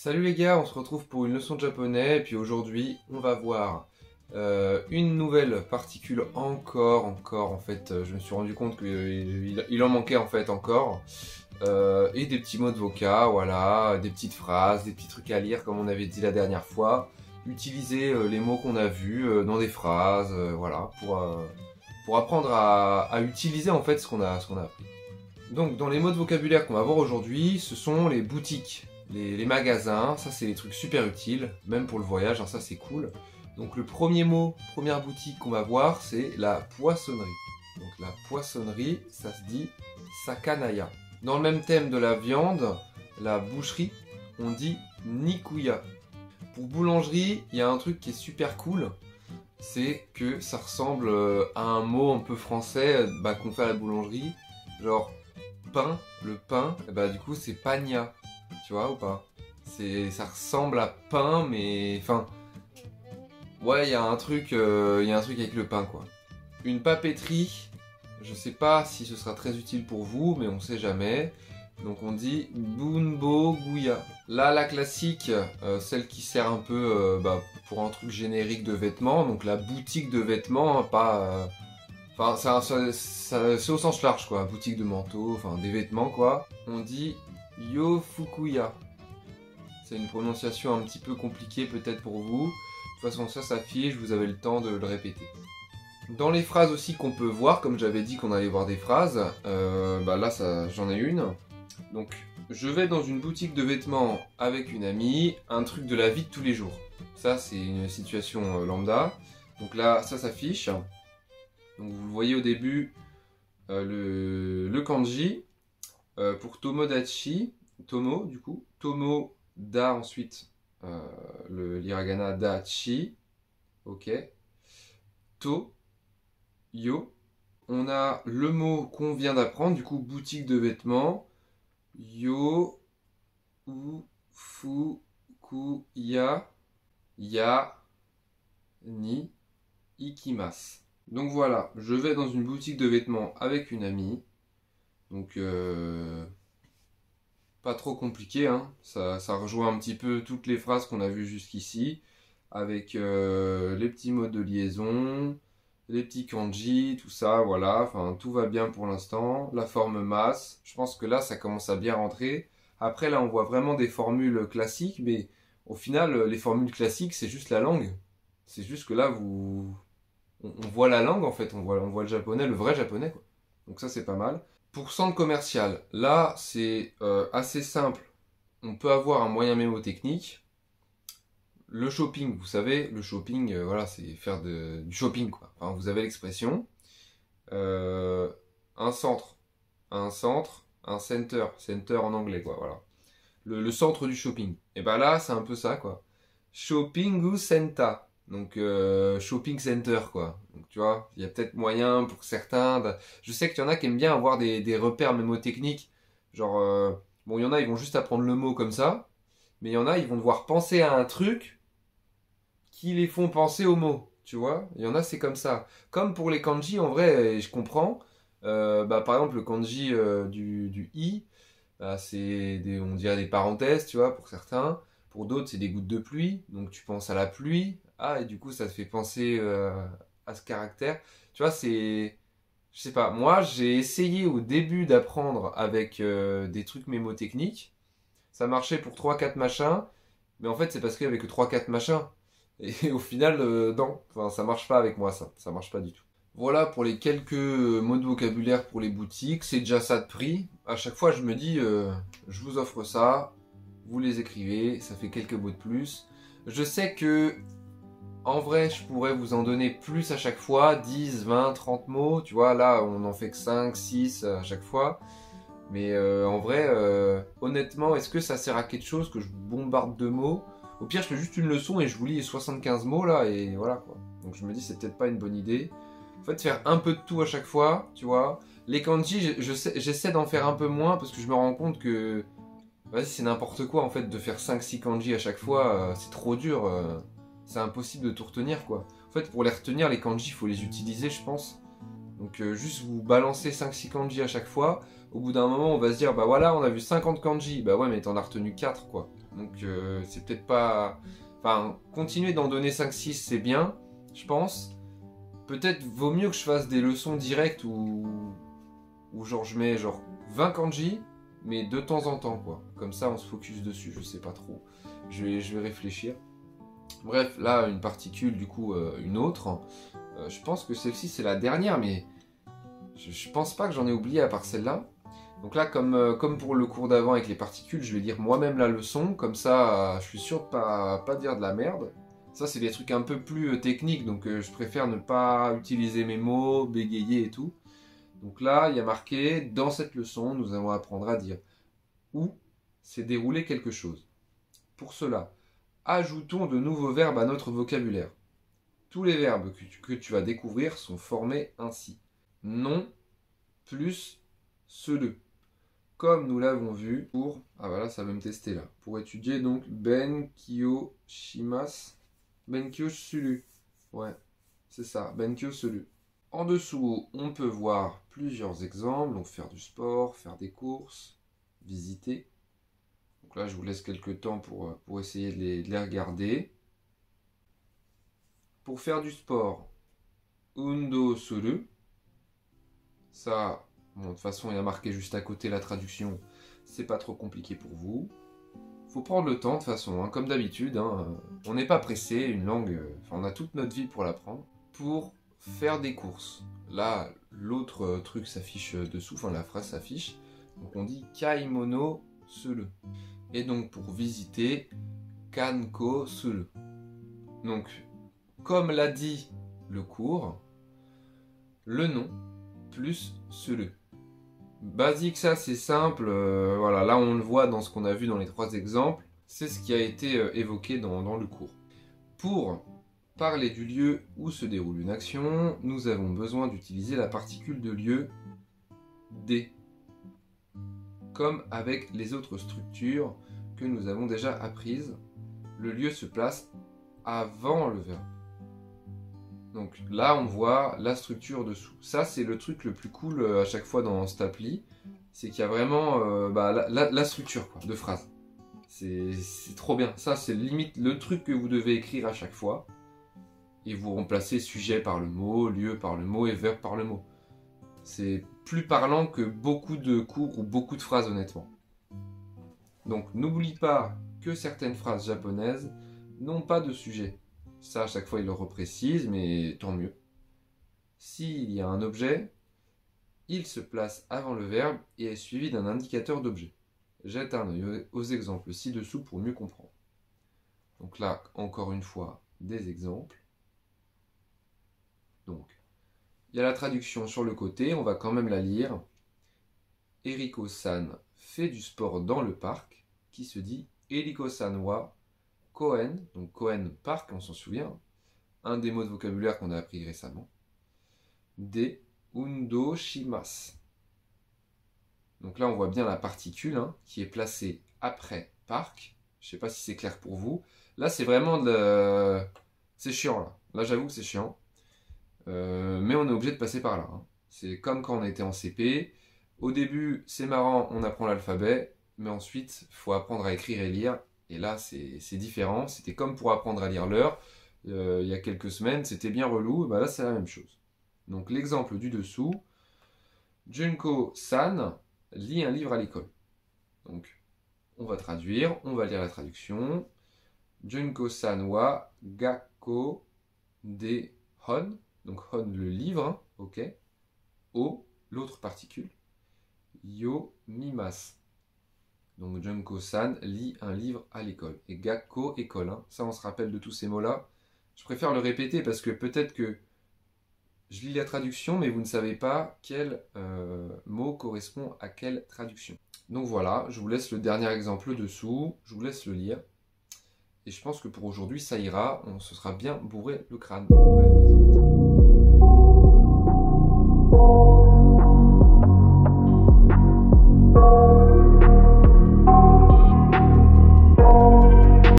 Salut les gars, on se retrouve pour une leçon de japonais et puis aujourd'hui on va voir une nouvelle particule encore en fait je me suis rendu compte qu'il en manquait en fait encore et des petits mots de vocab, voilà, des petites phrases, des petits trucs à lire comme on avait dit la dernière fois, utiliser les mots qu'on a vus dans des phrases, voilà, pour apprendre à utiliser en fait ce qu'on a appris. Donc dans les mots de vocabulaire qu'on va voir aujourd'hui, ce sont les boutiques. Les magasins, ça c'est des trucs super utiles, même pour le voyage, hein, ça c'est cool. Donc le premier mot, première boutique qu'on va voir, c'est la poissonnerie. Donc la poissonnerie, ça se dit sakanaya. Dans le même thème de la viande, la boucherie, on dit nikuya. Pour boulangerie, il y a un truc qui est super cool, c'est que ça ressemble à un mot un peu français qu'on fait à la boulangerie, genre pain, le pain, et du coup c'est pagna. Tu vois ou pas? Ça ressemble à pain, mais enfin, ouais, il y a un truc avec le pain quoi. Une papeterie, je sais pas si ce sera très utile pour vous, mais on sait jamais. Donc on dit bunbo guya. Là, la classique, celle qui sert un peu pour un truc générique de vêtements, donc la boutique de vêtements, hein, pas. Enfin, c'est au sens large quoi, boutique de manteaux, enfin des vêtements quoi. On dit Yofukuya. C'est une prononciation un petit peu compliquée peut-être pour vous. De toute façon ça s'affiche, vous avez le temps de le répéter. Dans les phrases aussi qu'on peut voir, comme j'avais dit qu'on allait voir des phrases, là j'en ai une. Donc je vais dans une boutique de vêtements avec une amie, un truc de la vie de tous les jours. Ça c'est une situation lambda. Donc là ça s'affiche. Donc vous le voyez au début le kanji. Pour Tomodachi, Tomo du coup, Tomo da ensuite l'hiragana dachi, ok, to, yo. On a le mot qu'on vient d'apprendre, du coup boutique de vêtements, yo, u, fu, ku, ya, ni, ikimasu. Donc voilà, je vais dans une boutique de vêtements avec une amie. Donc, pas trop compliqué, hein. Ça rejoint un petit peu toutes les phrases qu'on a vues jusqu'ici, avec les petits mots de liaison, les petits kanji, tout ça, voilà. Enfin, tout va bien pour l'instant. La forme masse, je pense que là, ça commence à bien rentrer. Après, là, on voit vraiment des formules classiques, mais au final, les formules classiques, c'est juste la langue. C'est juste que là, on voit la langue, en fait. On voit le japonais, le vrai japonais, quoi. Donc ça, c'est pas mal. Pour centre commercial, là c'est assez simple. On peut avoir un moyen mémotechnique. Le shopping, vous savez, le shopping, voilà, c'est faire du shopping quoi. Enfin, vous avez l'expression. Un centre, un center en anglais quoi. Voilà. Le centre du shopping. Et ben là, c'est un peu ça quoi. Shopping center. Donc shopping center quoi. Donc tu vois, il y a peut-être moyen pour certains. Je sais qu'il y en a qui aiment bien avoir des repères mémotechniques. Genre, bon, il y en a, ils vont juste apprendre le mot comme ça. Mais il y en a, ils vont devoir penser à un truc qui les font penser au mot. Tu vois, il y en a, c'est comme ça. Comme pour les kanji, en vrai, je comprends. Par exemple, le kanji du i, on dirait des parenthèses, tu vois, pour certains. Pour d'autres, c'est des gouttes de pluie. Donc tu penses à la pluie. Ah, et du coup, ça te fait penser à ce caractère. Tu vois, c'est... Je sais pas, moi, j'ai essayé au début d'apprendre avec des trucs mémotechniques. Ça marchait pour trois quatre machins. Mais en fait, c'est parce qu'il y avait que trois quatre machins. Et au final, non. Enfin, ça marche pas avec moi, ça. Ça marche pas du tout. Voilà pour les quelques mots de vocabulaire pour les boutiques. C'est déjà ça de prix. À chaque fois, je me dis, je vous offre ça. Vous les écrivez. Ça fait quelques mots de plus. Je sais que... En vrai, je pourrais vous en donner plus à chaque fois, 10, 20, 30 mots, tu vois, là on en fait que 5, 6 à chaque fois. Mais en vrai, honnêtement, est-ce que ça sert à quelque chose que je bombarde de mots? Au pire, je fais juste une leçon et je vous lis les 75 mots là, et voilà quoi. Donc je me dis, c'est peut-être pas une bonne idée. En fait, faire un peu de tout à chaque fois, tu vois. Les kanji, j'essaie d'en faire un peu moins parce que je me rends compte que... Vas-y, c'est n'importe quoi en fait de faire 5-6 kanji à chaque fois, c'est trop dur. C'est impossible de tout retenir quoi. En fait pour les retenir les kanji il faut les utiliser je pense. Donc juste vous balancez 5-6 kanji à chaque fois. Au bout d'un moment on va se dire bah voilà on a vu 50 kanji. Bah ouais mais t'en as retenu 4 quoi. Donc c'est peut-être pas... Enfin, continuer d'en donner 5-6, c'est bien, je pense. Peut-être vaut mieux que je fasse des leçons directes où genre je mets genre 20 kanji, mais de temps en temps, quoi. Comme ça, on se focus dessus, je sais pas trop. Je vais réfléchir. Bref, là, une particule, du coup, une autre. Je pense que celle-ci, c'est la dernière, mais je pense pas que j'en ai oublié à part celle-là. Donc là, comme pour le cours d'avant avec les particules, je vais lire moi-même la leçon. Comme ça, je suis sûr de pas dire de la merde. Ça, c'est des trucs un peu plus techniques, donc je préfère ne pas utiliser mes mots, bégayer et tout. Donc là, il y a marqué, dans cette leçon, nous allons apprendre à dire où s'est déroulé quelque chose. Pour cela, ajoutons de nouveaux verbes à notre vocabulaire. Tous les verbes que tu vas découvrir sont formés ainsi. Non plus ce. Comme nous l'avons vu pour... Ah voilà, ça veut me tester là. Pour étudier donc Benkyo Shimasu. Benkyo Suru. Ouais, c'est ça, Benkyo Suru. En dessous, on peut voir plusieurs exemples. Donc faire du sport, faire des courses, visiter. Donc là, je vous laisse quelques temps pour essayer de les regarder. Pour faire du sport, Undo Suru. Ça... Bon, de toute façon, il y a marqué juste à côté la traduction. C'est pas trop compliqué pour vous. Faut prendre le temps, de toute façon, hein, comme d'habitude. Hein, on n'est pas pressé, une langue... on a toute notre vie pour l'apprendre. Pour faire des courses. Là, l'autre truc s'affiche dessous, enfin la phrase s'affiche. Donc on dit Kaimono suru. Et donc pour visiter, Kanko suru. Donc, comme l'a dit le cours, le nom plus suru. Basique, ça c'est simple, voilà, là on le voit dans ce qu'on a vu dans les 3 exemples, c'est ce qui a été évoqué dans le cours. Pour parler du lieu où se déroule une action, nous avons besoin d'utiliser la particule de lieu D, comme avec les autres structures que nous avons déjà apprises, le lieu se place avant le verbe. Donc là, on voit la structure dessous. Ça, c'est le truc le plus cool à chaque fois dans cette appli. C'est qu'il y a vraiment la structure quoi, de phrase. C'est trop bien. Ça, c'est limite le truc que vous devez écrire à chaque fois. Et vous remplacez sujet par le mot, lieu par le mot et verbe par le mot. C'est plus parlant que beaucoup de cours ou beaucoup de phrases, honnêtement. Donc n'oublie pas que certaines phrases japonaises n'ont pas de sujet. Ça, à chaque fois, il le reprécise, mais tant mieux. S'il y a un objet, il se place avant le verbe et est suivi d'un indicateur d'objet. Jette un œil aux exemples ci-dessous pour mieux comprendre. Donc là, encore une fois, des exemples. Donc, il y a la traduction sur le côté, on va quand même la lire. Eriko-san fait du sport dans le parc, qui se dit Eriko-san wa Koen, donc Koen parc, on s'en souvient, un des mots de vocabulaire qu'on a appris récemment. De undo shimasu. Donc là, on voit bien la particule qui est placée après parc. Je ne sais pas si c'est clair pour vous. Là, c'est vraiment de... C'est chiant, là. Là, j'avoue que c'est chiant. Mais on est obligé de passer par là. C'est comme quand on était en CP. Au début, c'est marrant, on apprend l'alphabet. Mais ensuite, il faut apprendre à écrire et lire. Et là, c'est différent. C'était comme pour apprendre à lire l'heure. Il y a quelques semaines, c'était bien relou. Et ben là, c'est la même chose. Donc, l'exemple du dessous. Junko-san lit un livre à l'école. Donc, on va traduire. On va lire la traduction. Junko-san wa gakko de hon. Donc, hon, le livre. Ok. O, l'autre particule. Yo mimasu. Donc Junko-san lit un livre à l'école. Et Gakko, école. Ça, on se rappelle de tous ces mots-là. Je préfère le répéter parce que peut-être que je lis la traduction, mais vous ne savez pas quel mot correspond à quelle traduction. Donc voilà, je vous laisse le dernier exemple dessous. Je vous laisse le lire. Et je pense que pour aujourd'hui, ça ira. On se sera bien bourré le crâne. Bref, bisous.